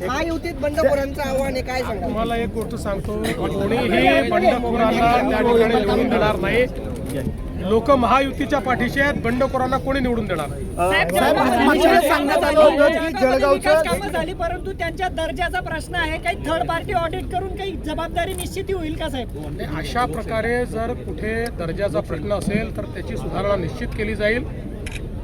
महायुतीत बंडखोरांचं आव्हान आहे, काय सांगा? तुम्हाला एक गोष्ट सांगतो, कोणीही बंडखोरांना त्या ठिकाणी निवडून देणार नाही. लोक महायुतीच्या पाठीशी आहेत, बंडखोरांना कोणी निवडून देणार नाही. कामं झाली, परंतु त्यांच्या दर्जाचा प्रश्न आहे. काही थर्ड पार्टी ऑडिट करून काही जबाबदारी निश्चिती होईल का साहेब? अशा प्रकारे जर कुठे दर्जाचा प्रश्न असेल तर त्याची सुधारणा निश्चित केली जाईल,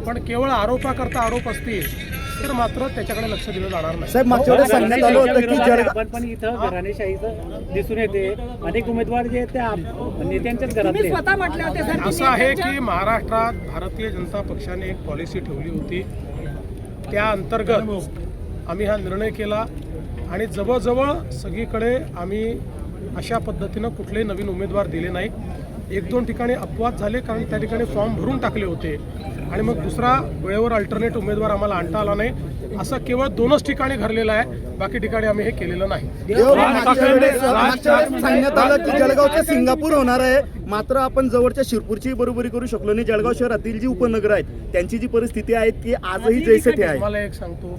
पण केवळ आरोपाकरता आरोप असतील तर मात्र त्याच्याकडे लक्ष दिलं जाणार नाही. साहेब, मागच्या वेळेस सांगण्यात आलं होतं की आपण पण इथं घराणेशाहीचं दिसून येते. अनेक उमेदवार जे त्या नेत्यांच्याच घरातले स्वतः म्हटले होते सर, असं आहे की महाराष्ट्रात भारतीय जनता पक्षाने एक पॉलिसी ठेवली होती, त्या अंतर्गत आम्ही हा निर्णय केला आणि जवळजवळ सगळीकडे आम्ही अशा पद्धतीनं कुठलेही नवीन उमेदवार दिले नाही. एक दोन ठिकाणी अपवाद झाले, कारण त्या ठिकाणी फॉर्म भरून टाकले होते आणि मग दुसरा वेळेवर अल्टरनेट उमेदवार आम्हाला आणता आला नाही. असं केवळ 2च ठिकाणी घडलेलं आहे, बाकी ठिकाणी आम्ही हे केलेलं नाही. सांगण्यात आलं की जळगावचे सिंगापूर होणार आहे, मात्र आपण जवळच्या शिरपूरची बरोबरी करू शकलो नाही. जळगाव शहरातील जी उपनगर आहेत त्यांची जी परिस्थिती आहे ती आजही जैसे थे आहे. मला एक सांगतो,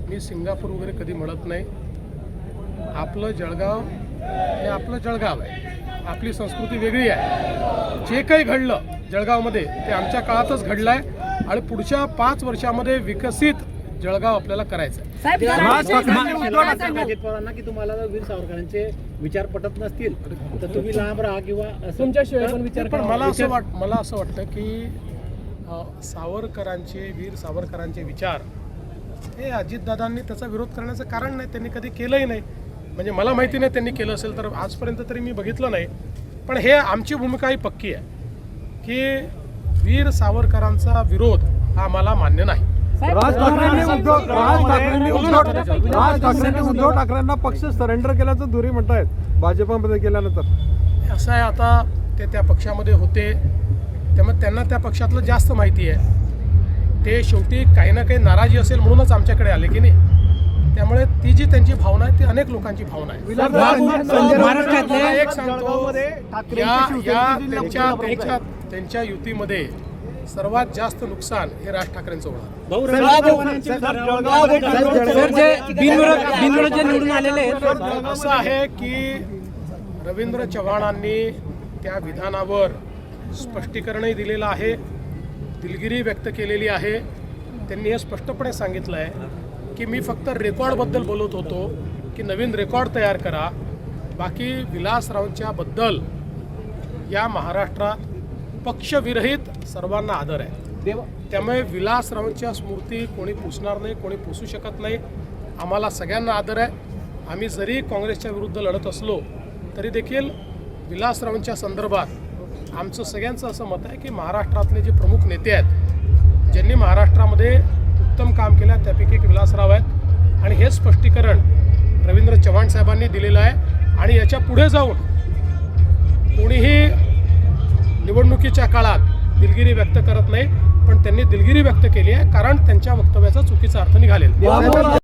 मी सिंगापूर वगैरे कधी म्हणत नाही. आपलं जळगाव हे आपलं जळगाव आहे, आपली संस्कृती वेगळी आहे. जे काही घडलं जळगावमध्ये ते आमच्या काळातच घडलं आहे आणि पुढच्या 5 वर्षामध्ये विकसित जळगाव आपल्याला करायचं आहे. अजित पवारांना की तुम्हाला वीर सावरकरांचे विचार पटत नसतील तर तुम्ही लांब राहा किंवा तुमच्याशिवाय पण विचार. पण मला असं वाटतं की वीर सावरकरांचे विचार हे अजितदादांनी त्याचा विरोध करण्याचं कारण नाही, त्यांनी कधी केलंही नाही. म्हणजे मला माहिती नाही त्यांनी केलं असेल तर, आजपर्यंत तरी मी बघितलं नाही. पण हे आमची भूमिका ही पक्की आहे की वीर सावरकरांचा विरोध हा आम्हाला मान्य नाही. राज ठाकरेंनी उद्धव ठाकरेंना पक्ष सरेंडर केल्याचं दुरी म्हणतायत भाजपमध्ये गेल्यानंतर. असं आहे, आता ते त्या पक्षामध्ये होते त्यामुळे त्यांना त्या पक्षातलं जास्त माहिती आहे. ते शेवटी काही ना काही नाराजी असेल म्हणूनच आमच्याकडे आले की नाही. त्यामुळे ती जी त्यांची भावना आहे ती अनेक लोकांची भावना आहे. एक सांगतो, त्यांच्या युतीमध्ये सर्वात जास्त नुकसान हे राज ठाकरेंचं होणार. असं आहे की रवींद्र चव्हाणांनी त्या विधानावर स्पष्टीकरणही दिलेलं आहे, दिलगिरी व्यक्त केलेली आहे. त्यांनी हे स्पष्टपणे सांगितलं आहे की मी फक्त रेकॉर्डबद्दल बोलत होतो की नवीन रेकॉर्ड तयार करा, बाकी विलासरावांच्या बद्दल या महाराष्ट्रात पक्षविरहित सर्वांना आदर आहे. त्यामुळे विलासरावांच्या स्मृती कोणी पुसणार नाही, कोणी पुसू शकत नाही. आम्हाला सगळ्यांना आदर आहे. आम्ही जरी काँग्रेसच्या विरुद्ध लढत असलो तरी देखील विलासरावांच्या संदर्भात आमचं सगळ्यांचं असं मत आहे की महाराष्ट्रातले जे प्रमुख नेते आहेत, ज्यांनी महाराष्ट्रामध्ये उत्तम काम केलं, त्यापैकी एक विलासराव आहेत. आणि हे स्पष्टीकरण रवींद्र चव्हाण साहेबांनी दिलेलं आहे. आणि याच्या पुढे जाऊन कोणीही निवडणुकीच्या काळात दिलगिरी व्यक्त करत नाही, पण त्यांनी दिलगिरी व्यक्त केली आहे कारण त्यांच्या वक्तव्याचा चुकीचा अर्थ निघालेला.